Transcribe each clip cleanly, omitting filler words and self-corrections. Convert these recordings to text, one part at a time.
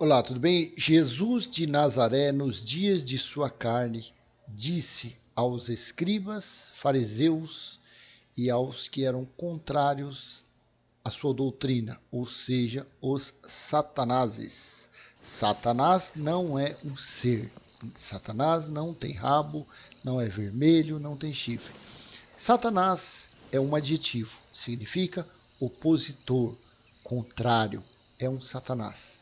Olá, tudo bem? Jesus de Nazaré, nos dias de sua carne, disse aos escribas, fariseus e aos que eram contrários à sua doutrina, ou seja, os satanases. Satanás não é um ser. Satanás não tem rabo, não é vermelho, não tem chifre. Satanás é um adjetivo, significa opositor, contrário, é um Satanás.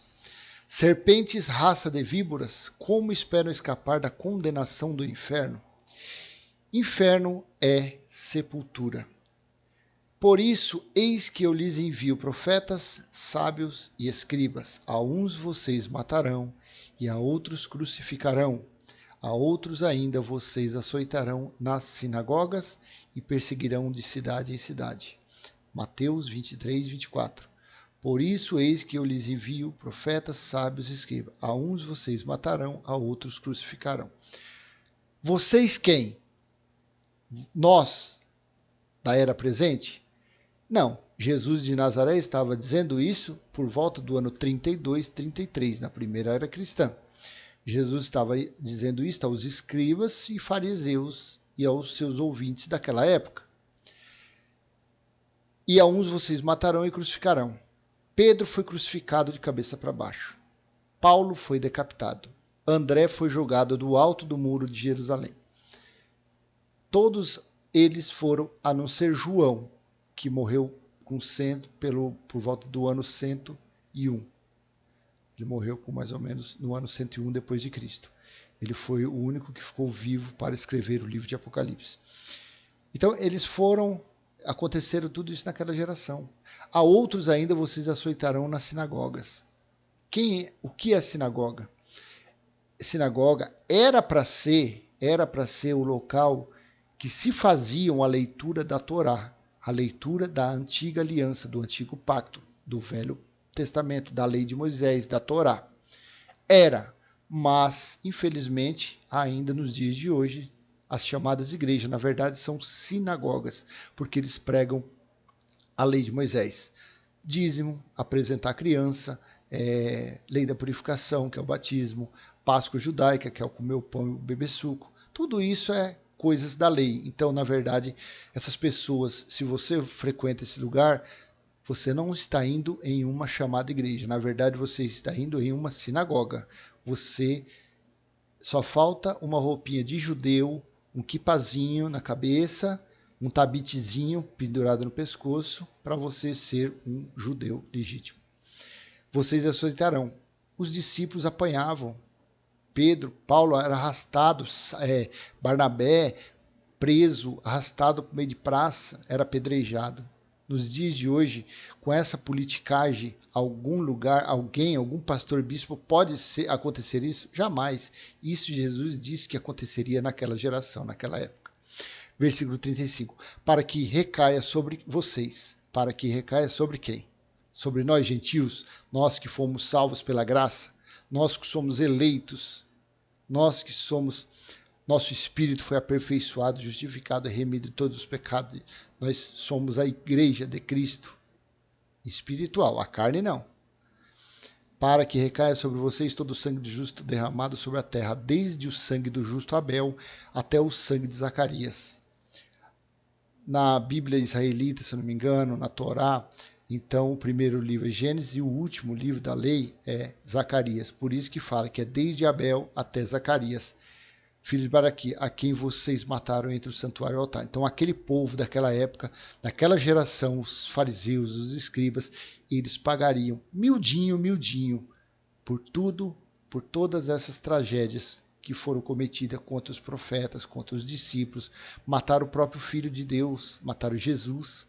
Serpentes, raça de víboras, como esperam escapar da condenação do inferno? Inferno é sepultura. Por isso, eis que eu lhes envio profetas, sábios e escribas. A uns vocês matarão, e a outros crucificarão. A outros ainda vocês açoitarão nas sinagogas e perseguirão de cidade em cidade. Mateus 23, 24. Por isso, eis que eu lhes envio profetas, sábios e escribas. A uns vocês matarão, a outros crucificarão. Vocês quem? Nós, da era presente? Não. Jesus de Nazaré estava dizendo isso por volta do ano 32, 33, na primeira era cristã. Jesus estava dizendo isso aos escribas e fariseus e aos seus ouvintes daquela época. E a uns vocês matarão e crucificarão. Pedro foi crucificado de cabeça para baixo. Paulo foi decapitado. André foi jogado do alto do muro de Jerusalém. Todos eles foram, a não ser João, que morreu por volta do ano 101. Ele morreu com mais ou menos no ano 101 depois de Cristo. Ele foi o único que ficou vivo para escrever o livro de Apocalipse. Então aconteceram tudo isso naquela geração. A outros ainda vocês açoitarão nas sinagogas. O que é sinagoga? Sinagoga era para ser o local que se faziam a leitura da Torá, a leitura da antiga aliança, do antigo pacto, do Velho Testamento, da lei de Moisés, da Torá. Mas infelizmente, ainda nos dias de hoje, as chamadas igrejas, na verdade, são sinagogas, porque eles pregam a lei de Moisés. Dízimo, apresentar a criança, lei da purificação, que é o batismo, Páscoa judaica, que é o comer o pão e o beber suco. Tudo isso é coisas da lei. Então, na verdade, essas pessoas, se você frequenta esse lugar, você não está indo em uma chamada igreja. Na verdade, você está indo em uma sinagoga. Você só falta uma roupinha de judeu, um quipazinho na cabeça, um tabitezinho pendurado no pescoço, para você ser um judeu legítimo. Vocês açoitarão. Os discípulos apanhavam. Pedro, Paulo era arrastado, Barnabé preso, arrastado por meio de praça, era apedrejado. Nos dias de hoje, com essa politicagem, algum pastor bispo pode acontecer isso? Jamais. Isso Jesus disse que aconteceria naquela geração, naquela época. Versículo 35. Para que recaia sobre vocês. Para que recaia sobre quem? Sobre nós, gentios, nós que fomos salvos pela graça, nós que somos eleitos, nós que somos, nosso espírito foi aperfeiçoado, justificado e remido de todos os pecados. Nós somos a igreja de Cristo espiritual, a carne não. Para que recaia sobre vocês todo o sangue de justo derramado sobre a terra, desde o sangue do justo Abel até o sangue de Zacarias. Na Bíblia israelita, se não me engano, na Torá, então o primeiro livro é Gênesis e o último livro da lei é Zacarias. Por isso que fala que é desde Abel até Zacarias, filho de Baraquia, a quem vocês mataram entre o santuário e o altar. Então aquele povo daquela época, daquela geração, os fariseus, os escribas, eles pagariam miudinho, por tudo, por todas essas tragédias que foram cometidas contra os profetas, contra os discípulos, mataram o próprio Filho de Deus, mataram Jesus.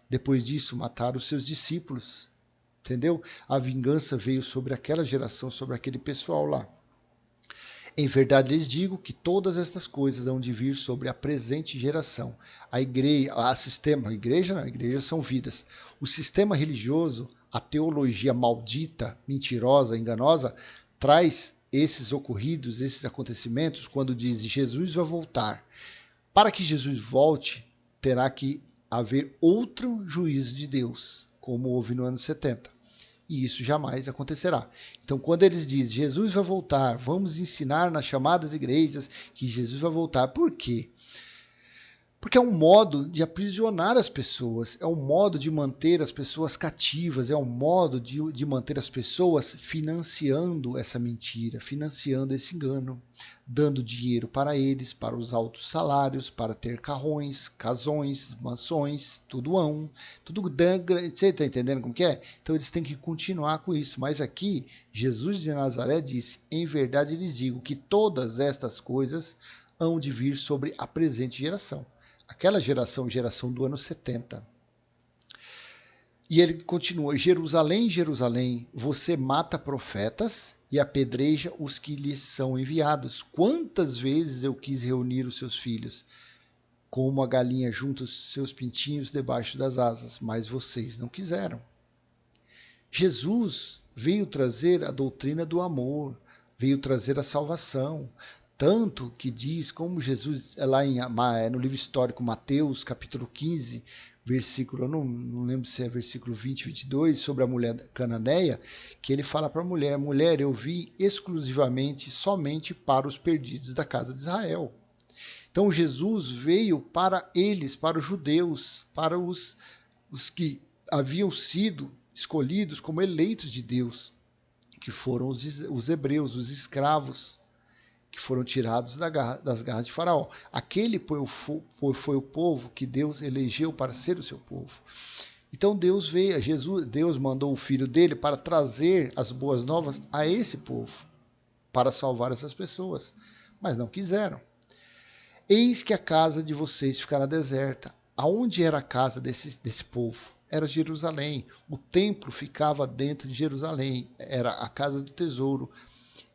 Depois disso, mataram os seus discípulos. Entendeu? A vingança veio sobre aquela geração, sobre aquele pessoal lá. Em verdade lhes digo que todas estas coisas hão de vir sobre a presente geração. A igreja são vidas. O sistema religioso, a teologia maldita, mentirosa, enganosa, traz esses ocorridos, esses acontecimentos, quando diz Jesus vai voltar. Para que Jesus volte, terá que haver outro juízo de Deus, como houve no ano 70. e isso jamais acontecerá. Então, quando eles dizem Jesus vai voltar, vamos ensinar nas chamadas igrejas que Jesus vai voltar. Por quê? Porque é um modo de aprisionar as pessoas, é um modo de manter as pessoas cativas, é um modo de manter as pessoas financiando essa mentira, financiando esse engano, dando dinheiro para eles, para os altos salários, para ter carrões, casões, mansões, tudo você está entendendo como que é? Então eles têm que continuar com isso, mas aqui Jesus de Nazaré disse, em verdade lhes digo que todas estas coisas hão de vir sobre a presente geração. Aquela geração do ano 70. E ele continua, Jerusalém, Jerusalém, você mata profetas e apedreja os que lhes são enviados. Quantas vezes eu quis reunir os seus filhos, como a galinha junta os seus pintinhos debaixo das asas, mas vocês não quiseram. Jesus veio trazer a doutrina do amor, veio trazer a salvação. Tanto que diz, como Jesus, lá no livro histórico Mateus, capítulo 15, versículo, eu não lembro se é versículo 20, 22, sobre a mulher cananeia, que ele fala para a mulher, mulher, eu vim exclusivamente, somente para os perdidos da casa de Israel. Então Jesus veio para eles, para os judeus, para os que haviam sido escolhidos como eleitos de Deus, que foram os hebreus, os escravos, que foram tirados das garras de Faraó. Aquele foi o povo que Deus elegeu para ser o seu povo. Então Deus mandou o Filho dele para trazer as boas novas a esse povo, para salvar essas pessoas, mas não quiseram. Eis que a casa de vocês ficará deserta. Aonde era a casa desse povo? Era Jerusalém. O templo ficava dentro de Jerusalém, era a casa do tesouro.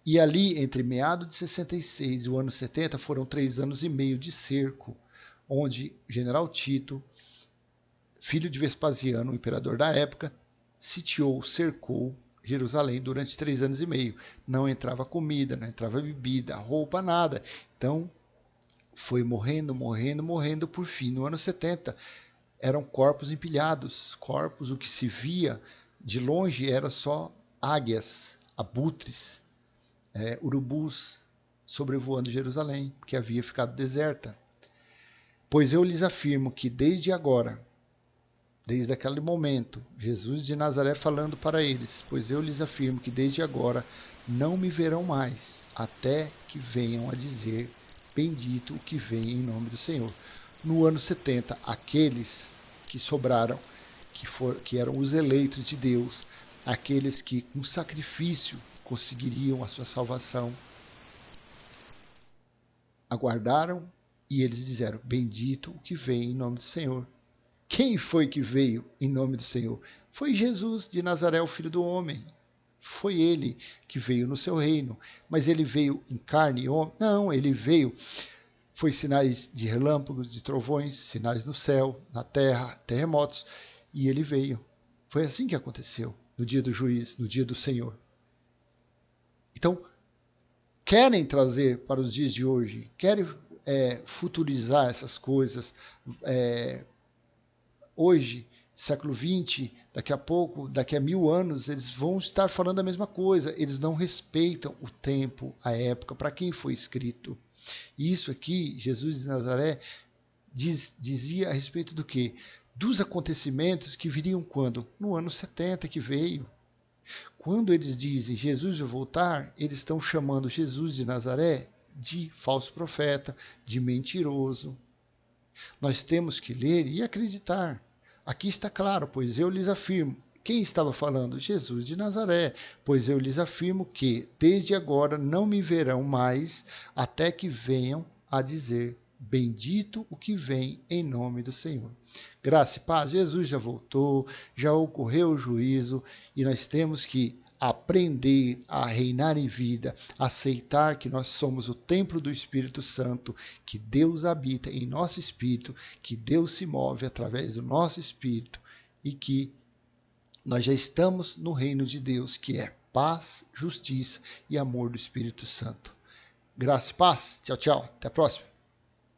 E ali, entre meados de 66 e o ano 70, foram 3 anos e meio de cerco, onde General Tito, filho de Vespasiano, o imperador da época, sitiou, cercou Jerusalém durante 3 anos e meio. Não entrava comida, não entrava bebida, roupa, nada. Então, foi morrendo, por fim, no ano 70, eram corpos empilhados. Corpos, o que se via de longe era só águias, abutres, urubus sobrevoando Jerusalém, que havia ficado deserta. Pois eu lhes afirmo que desde agora, desde aquele momento, Jesus de Nazaré falando para eles, pois eu lhes afirmo que desde agora não me verão mais, até que venham a dizer, bendito o que vem em nome do Senhor. No ano 70, aqueles que sobraram, que eram os eleitos de Deus, aqueles que com sacrifício conseguiriam a sua salvação, aguardaram e eles disseram, bendito o que vem em nome do Senhor. Quem foi que veio em nome do Senhor? Foi Jesus de Nazaré, o Filho do Homem. Foi ele que veio no seu reino. Mas ele veio em carne e homem? Não, ele veio. Foi sinais de relâmpagos, de trovões, sinais no céu, na terra, terremotos. E ele veio. Foi assim que aconteceu no dia do juiz, no dia do Senhor. Então, querem trazer para os dias de hoje, querem futurizar essas coisas. Hoje, século XX, daqui a pouco, daqui a 1000 anos, eles vão estar falando a mesma coisa. Eles não respeitam o tempo, a época, para quem foi escrito. E isso aqui, Jesus de Nazaré, dizia a respeito do quê? Dos acontecimentos que viriam quando? No ano 70 que veio. Quando eles dizem Jesus vai voltar, eles estão chamando Jesus de Nazaré de falso profeta, de mentiroso. Nós temos que ler e acreditar. Aqui está claro, pois eu lhes afirmo. Quem estava falando? Jesus de Nazaré. Pois eu lhes afirmo que, desde agora, não me verão mais, até que venham a dizer, bendito o que vem em nome do Senhor. Graça e paz, Jesus já voltou, já ocorreu o juízo, e nós temos que aprender a reinar em vida, aceitar que nós somos o templo do Espírito Santo, que Deus habita em nosso espírito, que Deus se move através do nosso espírito e que nós já estamos no reino de Deus, que é paz, justiça e amor do Espírito Santo. Graça e paz. Tchau, tchau. Até a próxima.